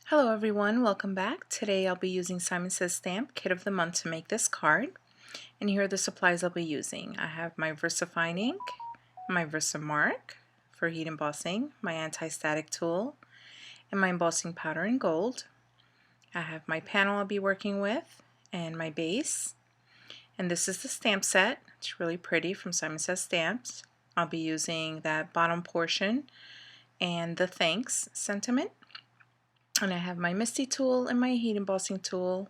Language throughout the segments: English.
Hello everyone, welcome back. Today I'll be using Simon Says Stamp Kit of the Month to make this card. And here are the supplies I'll be using. I have my VersaFine ink, my Versamark for heat embossing, my anti-static tool, and my embossing powder in gold. I have my panel I'll be working with and my base. And this is the stamp set. It's really pretty from Simon Says Stamps. I'll be using that bottom portion and the thanks sentiment. And I have my Misty tool and my heat embossing tool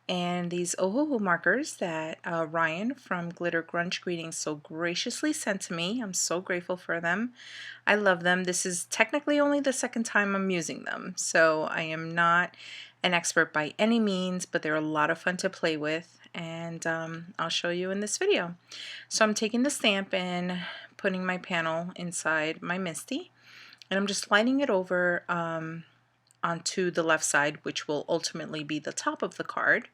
and these Ohuhu markers that Ryan from Glitter Grunge Greetings so graciously sent to me. I'm so grateful for them. I love them. This is technically only the second time I'm using them, so I am not an expert by any means, but they're a lot of fun to play with, and I'll show you in this video. So I'm taking the stamp and putting my panel inside my Misty, and I'm just sliding it over onto the left side, which will ultimately be the top of the card.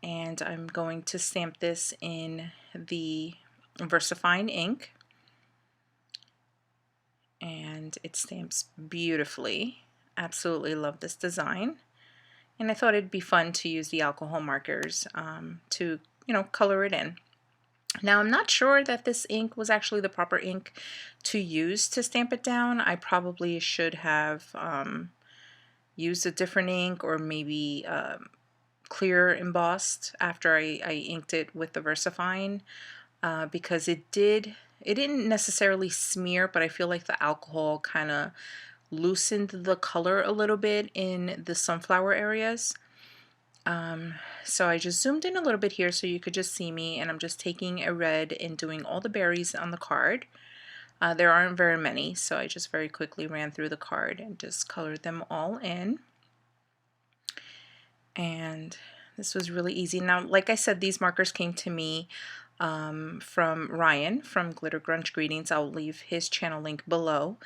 And I'm going to stamp this in the VersaFine ink, and it stamps beautifully. Absolutely love this design, and I thought it'd be fun to use the alcohol markers to color it in. Now, I'm not sure that this ink was actually the proper ink to use to stamp it down. I probably should have used a different ink, or maybe clear embossed after I inked it with the VersaFine, because it didn't necessarily smear, but I feel like the alcohol kind of loosened the color a little bit in the sunflower areas. So I just zoomed in a little bit here so you could just see me, and I'm just taking a red and doing all the berries on the card. There aren't very many, so I just very quickly ran through the card and just colored them all in. And this was really easy. Now, like I said, these markers came to me from Ryan from Glitter Grunge Greetings. I'll leave his channel link below.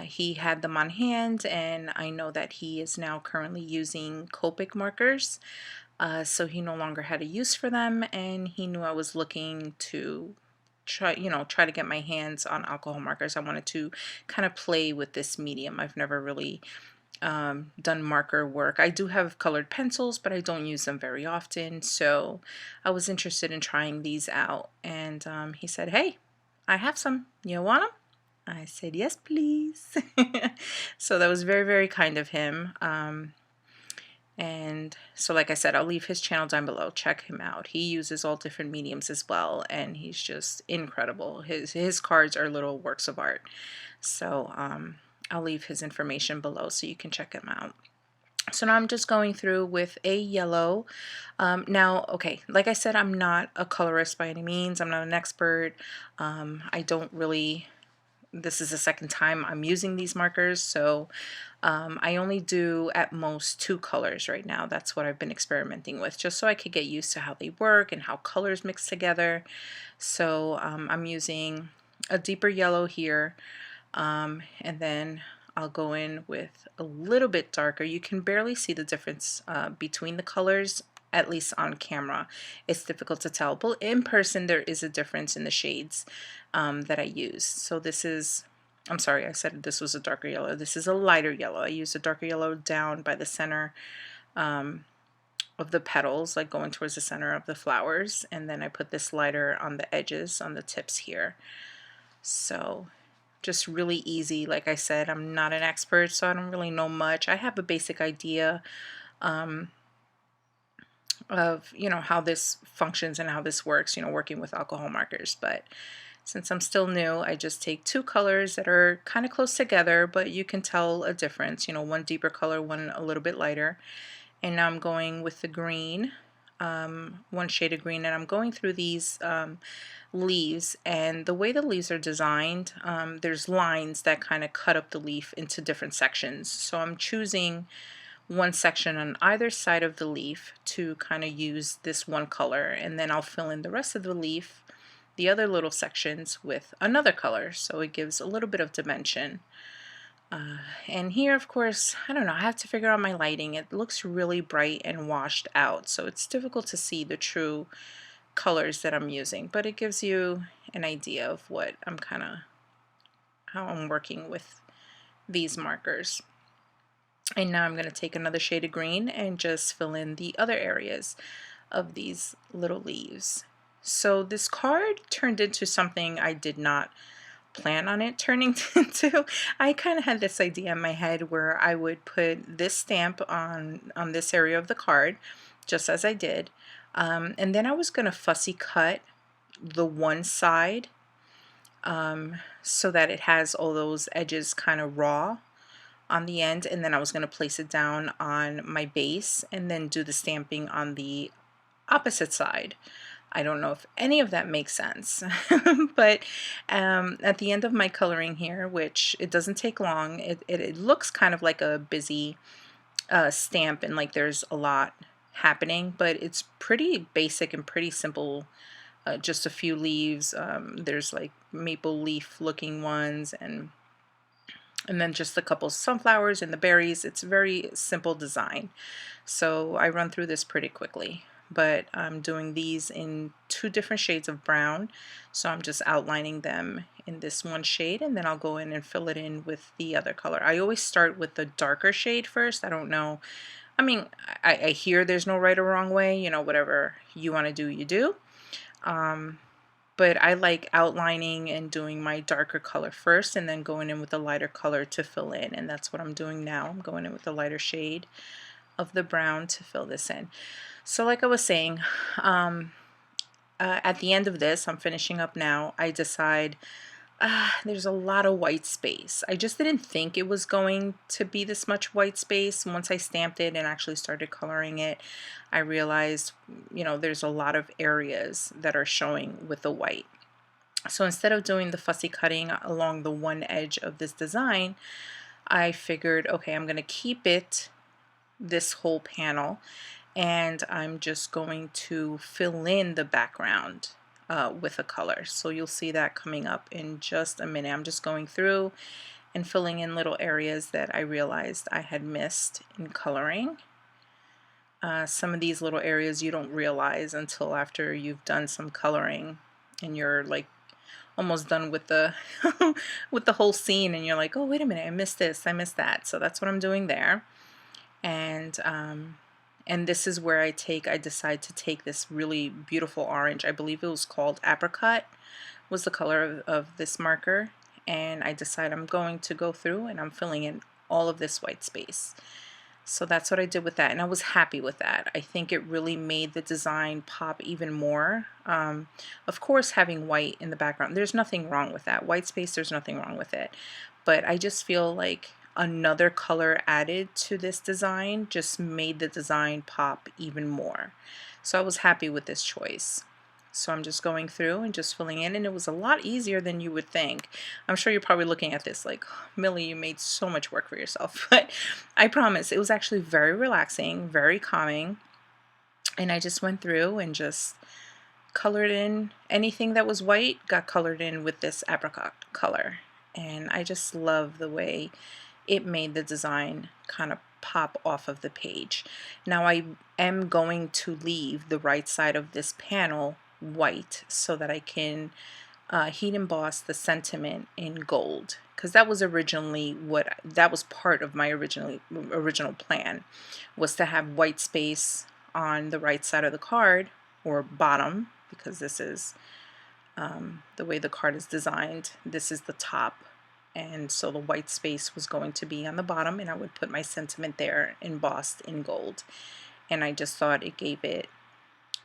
He had them on hand, and I know that he is now currently using Copic markers, so he no longer had a use for them, and he knew I was looking to try to get my hands on alcohol markers. I wanted to kind of play with this medium. I've never really done marker work. I do have colored pencils, but I don't use them very often, so I was interested in trying these out. And he said, "Hey, I have some. You want them?" I said, "Yes, please." So that was very, very kind of him. And so, like I said, I'll leave his channel down below. Check him out. He uses all different mediums as well, and he's just incredible. His cards are little works of art. So I'll leave his information below so you can check him out. So now I'm just going through with a yellow. Now, okay, like I said, I'm not a colorist by any means. I'm not an expert. I don't really, this is the second time I'm using these markers, so I only do at most 2 colors right now. That's what I've been experimenting with, just so I could get used to how they work and how colors mix together. So I'm using a deeper yellow here, and then I'll go in with a little bit darker. You can barely see the difference between the colors, at least on camera. It's difficult to tell, but in person there is a difference in the shades that I use. So this is, I'm sorry, I said this was a darker yellow. This is a lighter yellow. I used a darker yellow down by the center of the petals, like going towards the center of the flowers, and then I put this lighter on the edges, on the tips here. So just really easy. Like I said, I'm not an expert, so I don't really know much. I have a basic idea of how this functions and how this works, working with alcohol markers. But since I'm still new, I just take 2 colors that are kind of close together, but you can tell a difference, one deeper color, one a little bit lighter. And now I'm going with the green, one shade of green, and I'm going through these leaves. And the way the leaves are designed, there's lines that kind of cut up the leaf into different sections. So I'm choosing one section on either side of the leaf to kind of use this one color, and then I'll fill in the rest of the leaf, the other little sections, with another color, so it gives a little bit of dimension. And here, of course, I don't know, I have to figure out my lighting. It looks really bright and washed out, so it's difficult to see the true colors that I'm using, but it gives you an idea of what how I'm working with these markers. And now I'm going to take another shade of green and just fill in the other areas of these little leaves. So this card turned into something I did not plan on it turning into. I kind of had this idea in my head where I would put this stamp on this area of the card, just as I did. And then I was going to fussy cut the one side so that it has all those edges kind of raw on the end, and then I was going to place it down on my base and then do the stamping on the opposite side. I don't know if any of that makes sense, but at the end of my coloring here, which it doesn't take long, it looks kind of like a busy stamp and like there's a lot happening, but it's pretty basic and pretty simple. Just a few leaves. There's like maple leaf looking ones, and then just a couple sunflowers and the berries. It's a very simple design. So I run through this pretty quickly, but I'm doing these in 2 different shades of brown. So I'm just outlining them in this one shade, and then I'll go in and fill it in with the other color. I always start with the darker shade first. I don't know. I mean, I hear there's no right or wrong way, you know, whatever you want to do, you do. But I like outlining and doing my darker color first and then going in with a lighter color to fill in, and that's what I'm doing now. I'm going in with a lighter shade of the brown to fill this in. So like I was saying, at the end of this, I'm finishing up now, I decide there's a lot of white space. I just didn't think it was going to be this much white space. Once I stamped it and actually started coloring it, I realized, you know, there's a lot of areas that are showing with the white. So instead of doing the fussy cutting along the one edge of this design, I figured, okay, I'm going to keep it this whole panel, and I'm just going to fill in the background with a color. So you'll see that coming up in just a minute. I'm just going through and filling in little areas that I realized I had missed in coloring. Some of these little areas you don't realize until after you've done some coloring and you're like almost done with the with the whole scene, and you're like, oh wait a minute, I missed this, I missed that. So that's what I'm doing there. And this is where I decide to take this really beautiful orange. I believe it was called apricot was the color of this marker, and I decide I'm going to go through and I'm filling in all of this white space. So that's what I did with that, and I was happy with that. I think it really made the design pop even more. Of course, having white in the background, there's nothing wrong with that. White space, there's nothing wrong with it. But I just feel like another color added to this design just made the design pop even more. So I was happy with this choice. So I'm just going through and just filling in, and it was a lot easier than you would think. I'm sure you're probably looking at this like, Millie, you made so much work for yourself. But I promise it was actually very relaxing, very calming. And I just went through and just colored in anything that was white, got colored in with this apricot color. And I just love the way it made the design kind of pop off of the page. Now I am going to leave the right side of this panel white so that I can heat emboss the sentiment in gold, because that was originally that was part of my original plan, was to have white space on the right side of the card, or bottom, because this is the way the card is designed. This is the top, and so the white space was going to be on the bottom, and I would put my sentiment there embossed in gold. And I just thought it gave it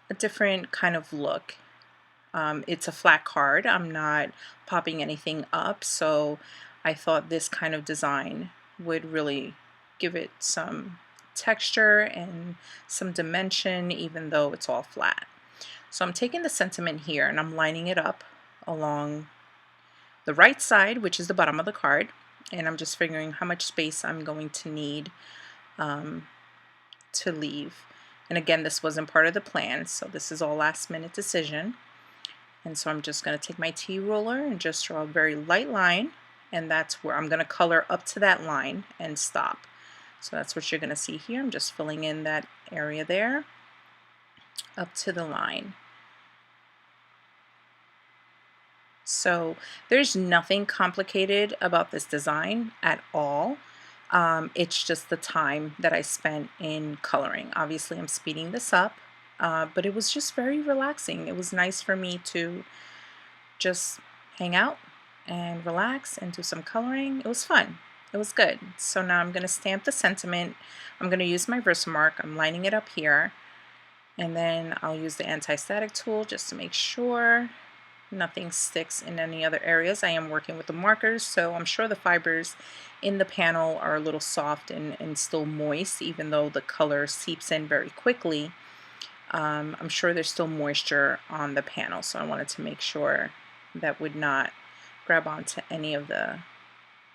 a different kind of look. It's a flat card. I'm not popping anything up, so I thought this kind of design would really give it some texture and some dimension, even though it's all flat. So I'm taking the sentiment here and I'm lining it up along the right side, which is the bottom of the card, and I'm just figuring how much space I'm going to need to leave. And again, this wasn't part of the plan, so this is all last minute decision. And so I'm just going to take my T-roller and just draw a very light line, and that's where I'm going to color up to that line and stop. So that's what you're going to see here. I'm just filling in that area there up to the line. So there's nothing complicated about this design at all. It's just the time that I spent in coloring. Obviously, I'm speeding this up, but it was just very relaxing. It was nice for me to just hang out and relax and do some coloring. It was fun. It was good. So now I'm going to stamp the sentiment. I'm going to use my Versamark. I'm lining it up here. And then I'll use the anti-static tool just to make sure nothing sticks in any other areas. I am working with the markers, so I'm sure the fibers in the panel are a little soft and still moist, even though the color seeps in very quickly. I'm sure there's still moisture on the panel, so I wanted to make sure that would not grab onto any of the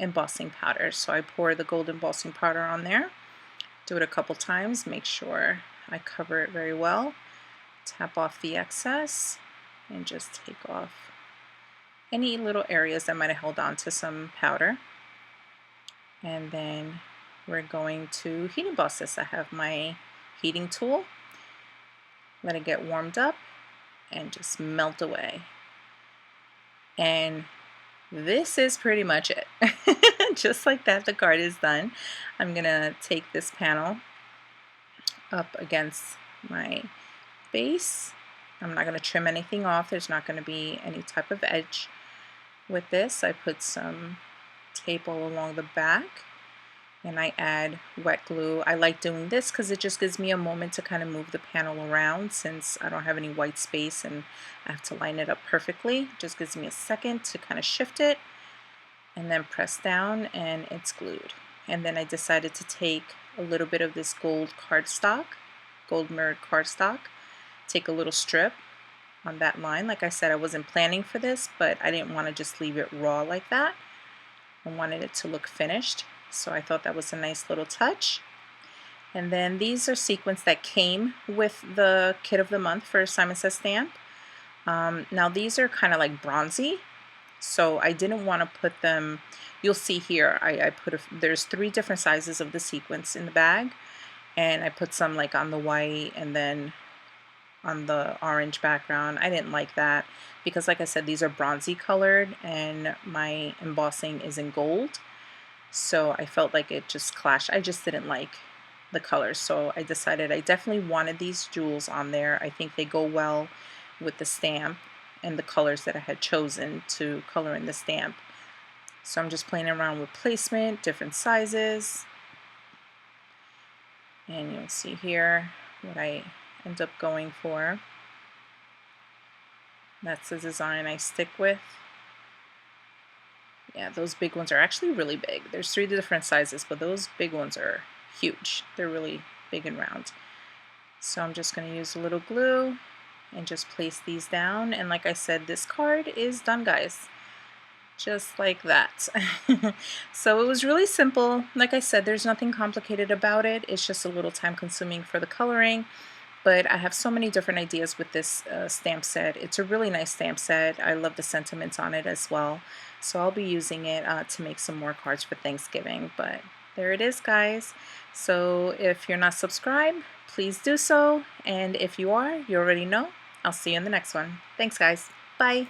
embossing powder. So I pour the gold embossing powder on there, do it a couple times, make sure I cover it very well, tap off the excess, and just take off any little areas that might have held on to some powder. And then we're going to heat emboss this. I have my heating tool. Let it get warmed up and just melt away. And this is pretty much it. Just like that, the card is done. I'm gonna take this panel up against my base. I'm not going to trim anything off. There's not going to be any type of edge with this. I put some tape all along the back and I add wet glue. I like doing this because it just gives me a moment to kind of move the panel around, since I don't have any white space and I have to line it up perfectly. It just gives me a second to kind of shift it and then press down and it's glued. And then I decided to take a little bit of this gold cardstock, gold mirrored cardstock, take a little strip on that line. Like I said, I wasn't planning for this, but I didn't want to just leave it raw like that. I wanted it to look finished, so I thought that was a nice little touch. And then these are sequins that came with the kit of the month for Simon Says Stamp. Now these are kind of like bronzy, so I didn't want to put them, you'll see here, there's 3 different sizes of the sequins in the bag, and I put some like on the white and then on the orange background. I didn't like that because, like I said, these are bronzy colored and my embossing is in gold, so I felt like it just clashed. I just didn't like the colors, so I decided I definitely wanted these jewels on there. I think they go well with the stamp and the colors that I had chosen to color in the stamp. So I'm just playing around with placement, different sizes, and you'll see here what I end up going for. That's the design I stick with. Yeah, those big ones are actually really big. There's 3 different sizes, but those big ones are huge. They're really big and round. So I'm just going to use a little glue and just place these down. And like I said, this card is done, guys. Just like that. So it was really simple. Like I said, there's nothing complicated about it. It's just a little time consuming for the coloring. But I have so many different ideas with this stamp set. It's a really nice stamp set. I love the sentiments on it as well. So I'll be using it to make some more cards for Thanksgiving. But there it is, guys. So if you're not subscribed, please do so. And if you are, you already know. I'll see you in the next one. Thanks, guys. Bye.